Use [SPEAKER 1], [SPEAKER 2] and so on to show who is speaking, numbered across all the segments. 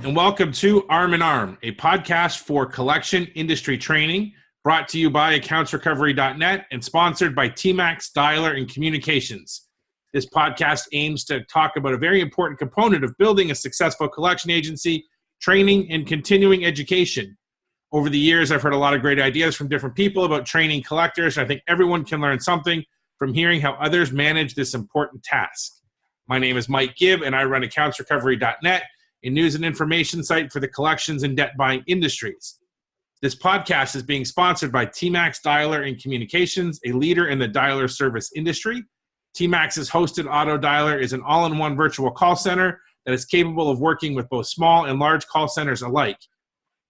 [SPEAKER 1] and welcome to Arm in Arm, a podcast for collection industry training brought to you by accountsrecovery.net and sponsored by TMAX, Dialer, and Communications. This podcast aims to talk about a very important component of building a successful collection agency, training, and continuing education. Over the years, I've heard a lot of great ideas from different people about training collectors, and I think everyone can learn something from hearing how others manage this important task. My name is Mike Gibb, and I run accountsrecovery.net, a news and information site for the collections and debt buying industries. This podcast is being sponsored by TMAX, Dialer, and Communications, a leader in the dialer service industry. TMAX's hosted auto dialer is an all-in-one virtual call center that is capable of working with both small and large call centers alike.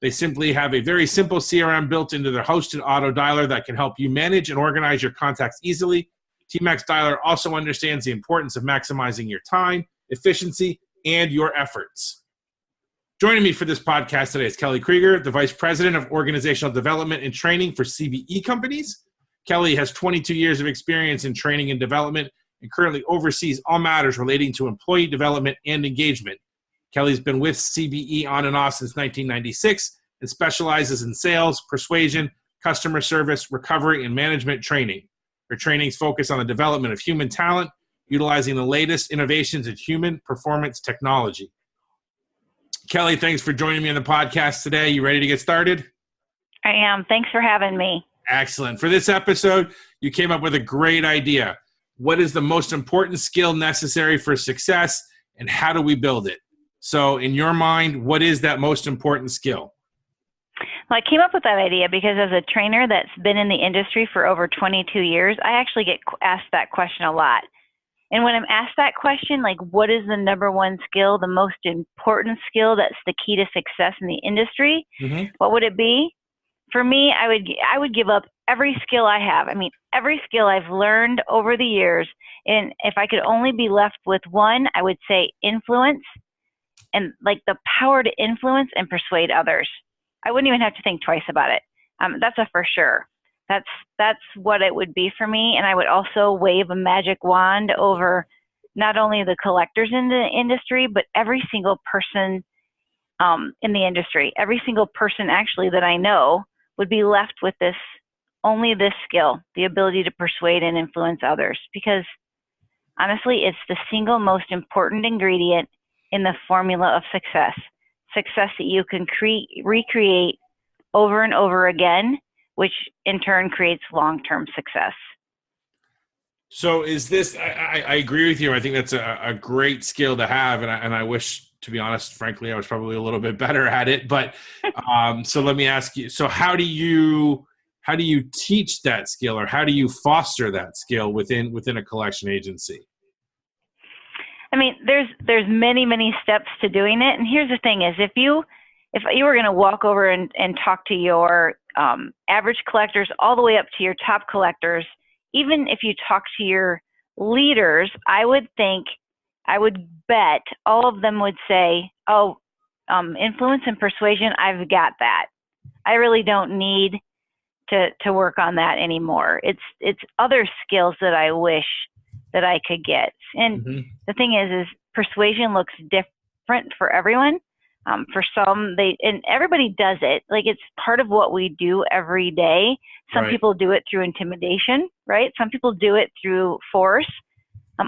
[SPEAKER 1] They simply have a very simple CRM built into their hosted auto dialer that can help you manage and organize your contacts easily. TMAX Dialer also understands the importance of maximizing your time, efficiency, and your efforts. Joining me for this podcast today is Kelli Krueger, the Vice President of Organizational Development and Training for CBE Companies. Kelli has 22 years of experience in training and development and currently oversees all matters relating to employee development and engagement. Kelli's been with CBE on and off since 1996 and specializes in sales, persuasion, customer service, recovery, and management training. Her trainings focus on the development of human talent, utilizing the latest innovations in human performance technology. Kelli, thanks for joining me on the podcast today. You ready to get started?
[SPEAKER 2] I am. Thanks for having me.
[SPEAKER 1] Excellent. For this episode, you came up with a great idea. What is the most important skill necessary for success, and how do we build it? So in your mind, what is that most important skill?
[SPEAKER 2] Well, I came up with that idea because as a trainer that's been in the industry for over 22 years, I actually get asked that question a lot. And when I'm asked that question, like what is the number one skill, the most important skill that's the key to success in the industry, what would it be? For me, I would give up every skill I have. I mean, every skill I've learned over the years. And if I could only be left with one, I would say influence, and like the power to influence and persuade others. I wouldn't even have to think twice about it. That's a for sure. That's what it would be for me. And I would also wave a magic wand over not only the collectors in the industry, but every single person in the industry. Every single person actually that I know would be left with only this skill, the ability to persuade and influence others. Because honestly, it's the single most important ingredient in the formula of success. Success that you can recreate over and over again, which in turn creates long-term success.
[SPEAKER 1] So is this, I agree with you. I think that's a great skill to have. And I wish, to be honest, frankly, I was probably a little bit better at it. But so let me ask you, so how do you teach that skill, or how do you foster that skill within a collection agency?
[SPEAKER 2] I mean, there's many, many steps to doing it. And here's the thing is, if you were going to walk over and talk to your average collectors all the way up to your top collectors, even if you talk to your leaders, I would bet all of them would say, oh, influence and persuasion, I've got that. I really don't need to work on that anymore. It's other skills that I wish that I could get. And the thing is persuasion looks different for everyone. For some, and everybody does it. Like it's part of what we do every day. Some people do it through intimidation, right? Some people do it through force.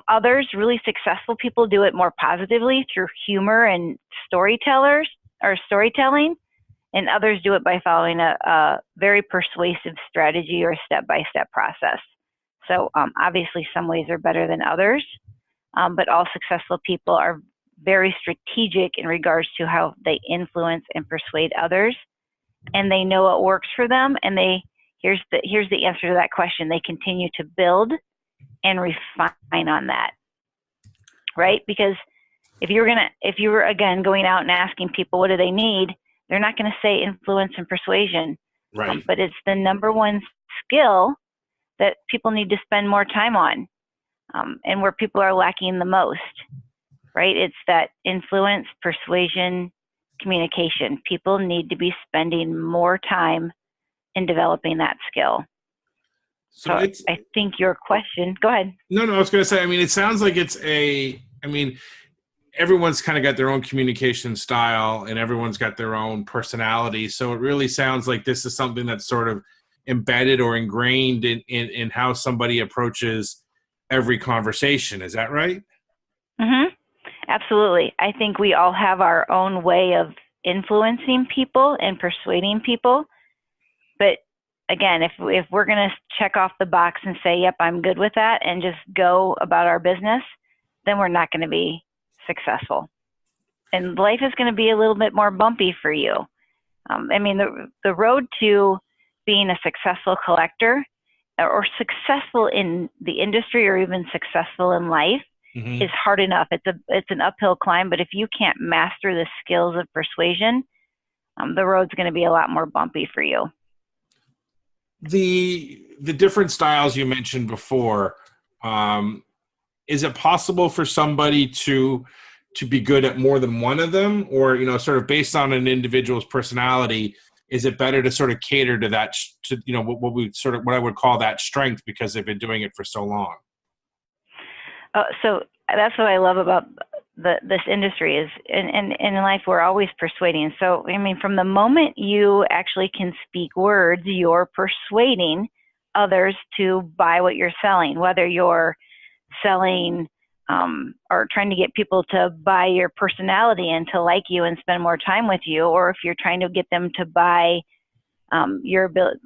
[SPEAKER 2] Others, really successful people, do it more positively through humor and storytelling. And others do it by following a very persuasive strategy or step-by-step process. So obviously some ways are better than others, but all successful people are very strategic in regards to how they influence and persuade others, and they know what works for them. And here's the answer to that question. They continue to build and refine on that, right? Because if you were again going out and asking people what do they need, they're not going to say influence and persuasion,
[SPEAKER 1] right?
[SPEAKER 2] But it's the number one skill that people need to spend more time on, and where people are lacking the most. Right? It's that influence, persuasion, communication. People need to be spending more time in developing that skill. So I think your question, go ahead.
[SPEAKER 1] No, I was going to say, I mean, it sounds like it's everyone's kind of got their own communication style and everyone's got their own personality. So it really sounds like this is something that's sort of embedded or ingrained in how somebody approaches every conversation. Is that right?
[SPEAKER 2] Mm-hmm. Absolutely. I think we all have our own way of influencing people and persuading people. But again, if we're going to check off the box and say, yep, I'm good with that, and just go about our business, then we're not going to be successful. And life is going to be a little bit more bumpy for you. I mean, the road to being a successful collector or successful in the industry or even successful in life is hard enough. It's an uphill climb, but if you can't master the skills of persuasion, the road's going to be a lot more bumpy for you.
[SPEAKER 1] The different styles you mentioned before, is it possible for somebody to be good at more than one of them, or sort of based on an individual's personality, is it better to sort of cater to that, what I would call that strength because they've been doing it for so long?
[SPEAKER 2] So that's what I love about this industry is in life, we're always persuading. So, I mean, from the moment you actually can speak words, you're persuading others to buy what you're selling, whether you're selling or trying to get people to buy your personality and to like you and spend more time with you, or if you're trying to get them to buy your ability,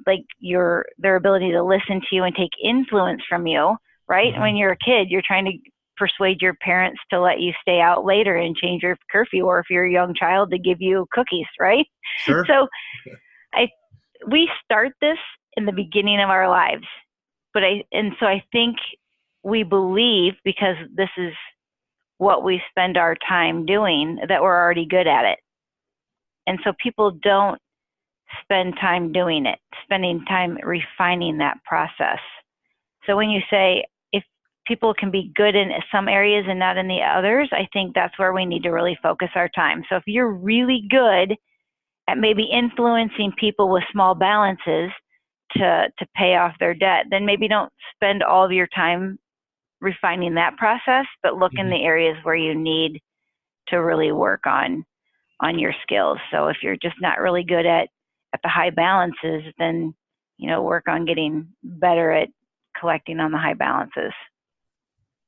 [SPEAKER 2] their ability to listen to you and take influence from you, right? When you're a kid, you're trying to persuade your parents to let you stay out later and change your curfew, or if you're a young child, to give you cookies, right?
[SPEAKER 1] Sure.
[SPEAKER 2] So we start this in the beginning of our lives, so I think we believe, because this is what we spend our time doing, that we're already good at it. And so people don't spend time doing it, spending time refining that process. So when you say, if people can be good in some areas and not in the others, I think that's where we need to really focus our time. So if you're really good at maybe influencing people with small balances to pay off their debt, then maybe don't spend all of your time refining that process, but look in the areas where you need to really work on your skills. So if you're just not really good at the high balances, then work on getting better at collecting on the high balances.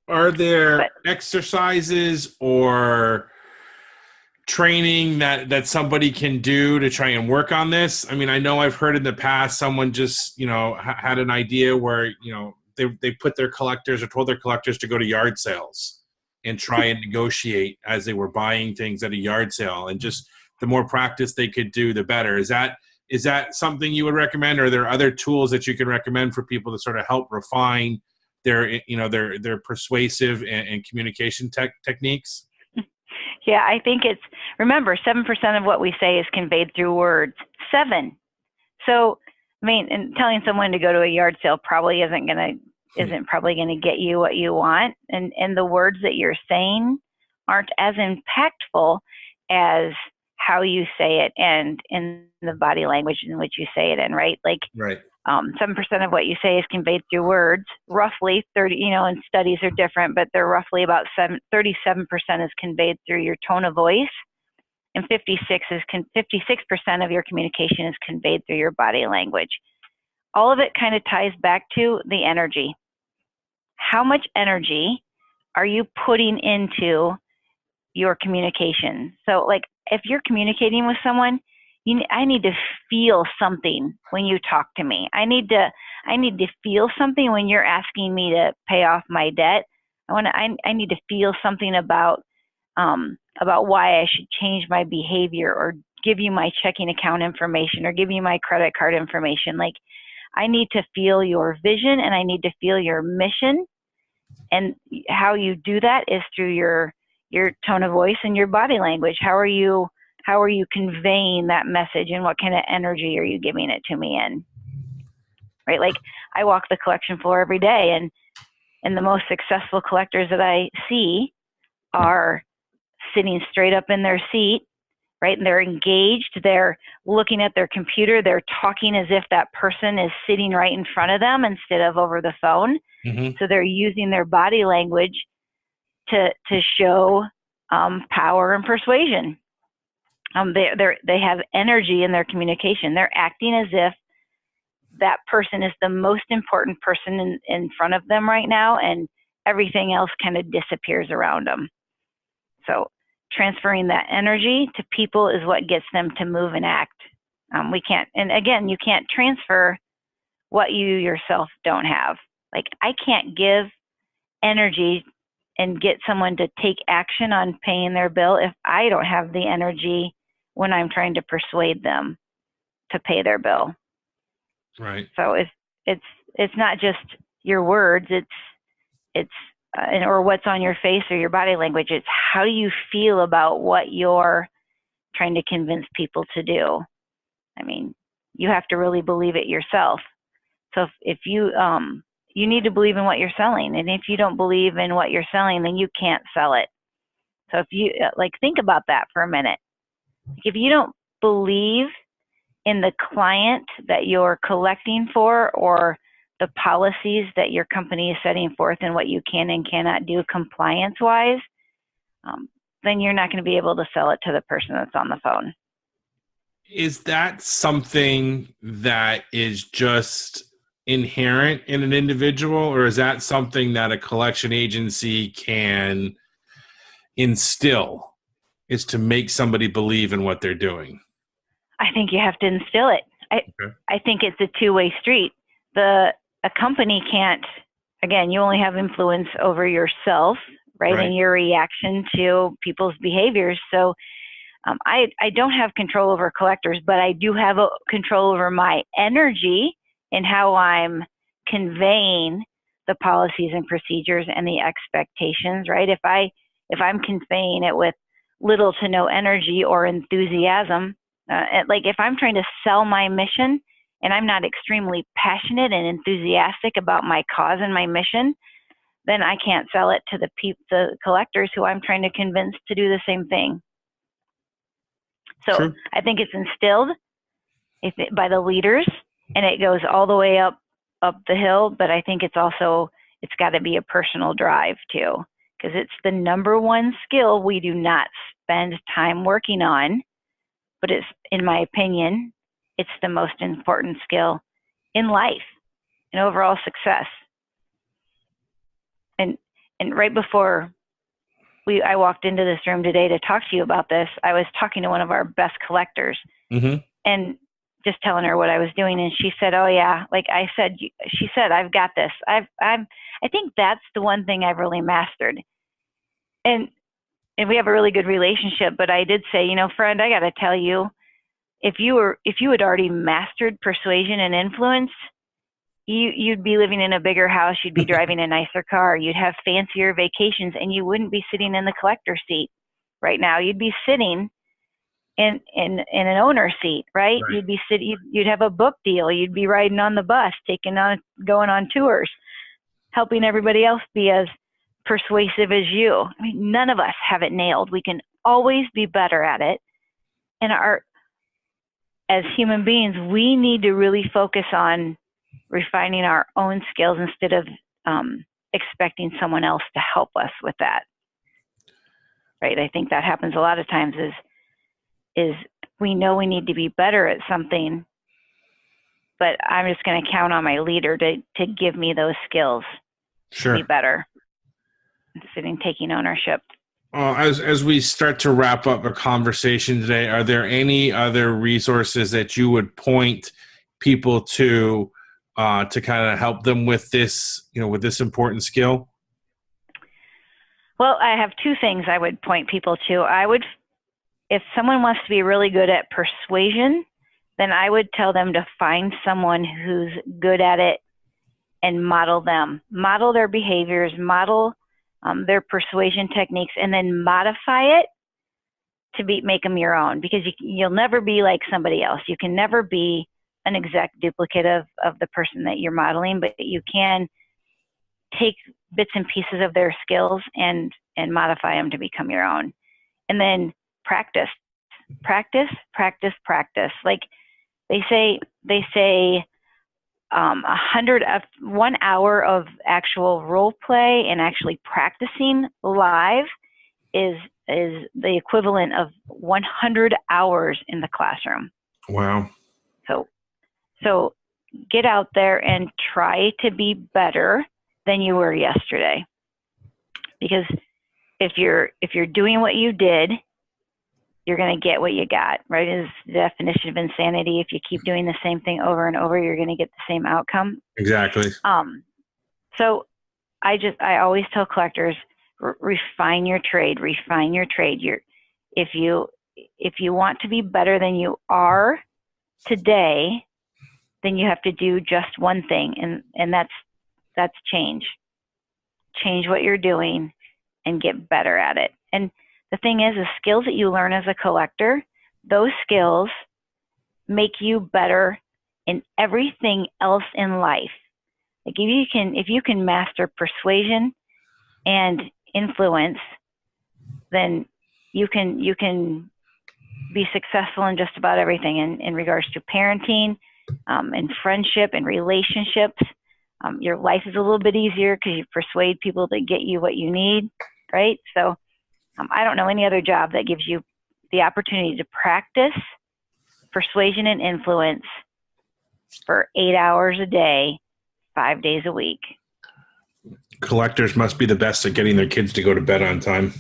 [SPEAKER 1] Are there exercises or training that somebody can do to try and work on this? I mean, I know I've heard in the past someone just had an idea where they put their collectors or told their collectors to go to yard sales and try and negotiate as they were buying things at a yard sale, and just the more practice they could do, the better. Is that something you would recommend, or are there other tools that you can recommend for people to sort of help refine their persuasive and communication techniques?
[SPEAKER 2] Yeah, I think remember, 7% of what we say is conveyed through words. 7. So, I mean, and telling someone to go to a yard sale probably isn't probably gonna get you what you want, and the words that you're saying aren't as impactful as how you say it and in the body language in which you say it in, right? Like,
[SPEAKER 1] right.
[SPEAKER 2] 7% of what you say is conveyed through words. Roughly 30, and studies are different, but they're roughly about 37% is conveyed through your tone of voice, and 56% of your communication is conveyed through your body language. All of it kind of ties back to the energy. How much energy are you putting into your communication? So, like, if you're communicating with someone, I need to feel something when you talk to me. I need to feel something when you're asking me to pay off my debt. I need to feel something about why I should change my behavior, or give you my checking account information, or give you my credit card information. Like, I need to feel your vision, and I need to feel your mission. And how you do that is through your tone of voice and your body language. How are you conveying that message, and what kind of energy are you giving it to me in? Right? Like, I walk the collection floor every day, and the most successful collectors that I see are sitting straight up in their seat, right? And they're engaged, they're looking at their computer, they're talking as if that person is sitting right in front of them instead of over the phone. So they're using their body language to show power and persuasion. They have energy in their communication. They're acting as if that person is the most important person in front of them right now, and everything else kind of disappears around them. So transferring that energy to people is what gets them to move and act. We can't, and again, you can't transfer what you yourself don't have. Like, I can't give energy and get someone to take action on paying their bill if I don't have the energy when I'm trying to persuade them to pay their bill.
[SPEAKER 1] Right.
[SPEAKER 2] So it's not just your words, it's or what's on your face or your body language. It's how do you feel about what you're trying to convince people to do. I mean, you have to really believe it yourself. So if you you need to believe in what you're selling, and if you don't believe in what you're selling, then you can't sell it. So if you think about that for a minute. If you don't believe in the client that you're collecting for, or the policies that your company is setting forth and what you can and cannot do compliance-wise, then you're not going to be able to sell it to the person that's on the phone.
[SPEAKER 1] Is that something that is just inherent in an individual, or is that something that a collection agency can instill, is to make somebody believe in what they're doing?
[SPEAKER 2] I think you have to instill it. I think it's a two-way street. A company can't, again, you only have influence over yourself, right? And your reaction to people's behaviors. So I don't have control over collectors, but I do have control over my energy and how I'm conveying the policies and procedures and the expectations, right? If I'm conveying it with little to no energy or enthusiasm, like if I'm trying to sell my mission and I'm not extremely passionate and enthusiastic about my cause and my mission, then I can't sell it to the collectors who I'm trying to convince to do the same thing. So True. I think it's instilled by the leaders, and it goes all the way up the hill. But I think it's got to be a personal drive too, because it's the number one skill we do not spend time working on. But it's, in my opinion, it's the most important skill in life and overall success. And right before I walked into this room today to talk to you about this, I was talking to one of our best collectors, and just telling her what I was doing. And she said, "Oh yeah," like I said, she said, "I've got this. I think that's the one thing I've really mastered." And we have a really good relationship, but I did say, friend, I got to tell you, if you had already mastered persuasion and influence, you'd be living in a bigger house, you'd be driving a nicer car, you'd have fancier vacations, and you wouldn't be sitting in the collector seat right now. You'd be sitting in an owner seat, right? You'd have a book deal, you'd be riding on the bus, going on tours, helping everybody else be as persuasive as you. I mean, none of us have it nailed. We can always be better at it. And as human beings, we need to really focus on refining our own skills instead of expecting someone else to help us with that. Right? I think that happens a lot of times is we know we need to be better at something, but I'm just going to count on my leader to give me those skills to be better. Sitting, taking ownership.
[SPEAKER 1] As we start to wrap up our conversation today, are there any other resources that you would point people to kind of help them with this, with this important skill?
[SPEAKER 2] Well, I have two things I would point people to. If someone wants to be really good at persuasion, then I would tell them to find someone who's good at it and model them. Model their behaviors, model their persuasion techniques, and then modify it to make them your own, because you'll never be like somebody else. You can never be an exact duplicate of the person that you're modeling, but you can take bits and pieces of their skills and modify them to become your own. And then practice. Like they say 1 hour of actual role play and actually practicing live is is the equivalent of 100 hours in the classroom.
[SPEAKER 1] Wow.
[SPEAKER 2] So get out there and try to be better than you were yesterday. Because if you're doing what you did, you're going to get what you got, right? Is the definition of insanity. If you keep doing the same thing over and over, you're going to get the same outcome.
[SPEAKER 1] Exactly.
[SPEAKER 2] So I always tell collectors, refine your trade. If you want to be better than you are today, then you have to do just one thing, and that's change what you're doing and get better at it. And the thing is, the skills that you learn as a collector, those skills make you better in everything else in life. Like if you can master persuasion and influence, then you can be successful in just about everything in regards to parenting, and friendship and relationships. Your life is a little bit easier because you persuade people to get you what you need, right? So I don't know any other job that gives you the opportunity to practice persuasion and influence for 8 hours a day, 5 days a week.
[SPEAKER 1] Collectors must be the best at getting their kids to go to bed on time.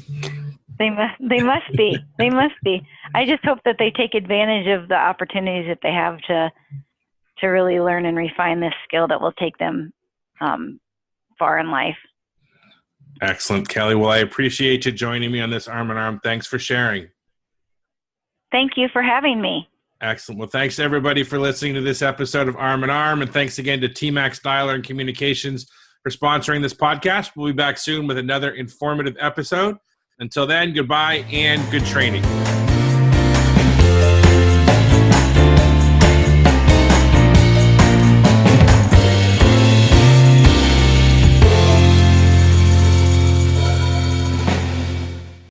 [SPEAKER 2] They must be. They must be. I just hope that they take advantage of the opportunities that they have to really learn and refine this skill that will take them far in life.
[SPEAKER 1] Excellent, Kelli. Well, I appreciate you joining me on this Arm in Arm. Thanks for sharing.
[SPEAKER 2] Thank you for having me.
[SPEAKER 1] Excellent. Well, thanks everybody for listening to this episode of Arm in Arm, and thanks again to TMAX Dialer and Communications for sponsoring this podcast. We'll be back soon with another informative episode. Until then, goodbye and good training.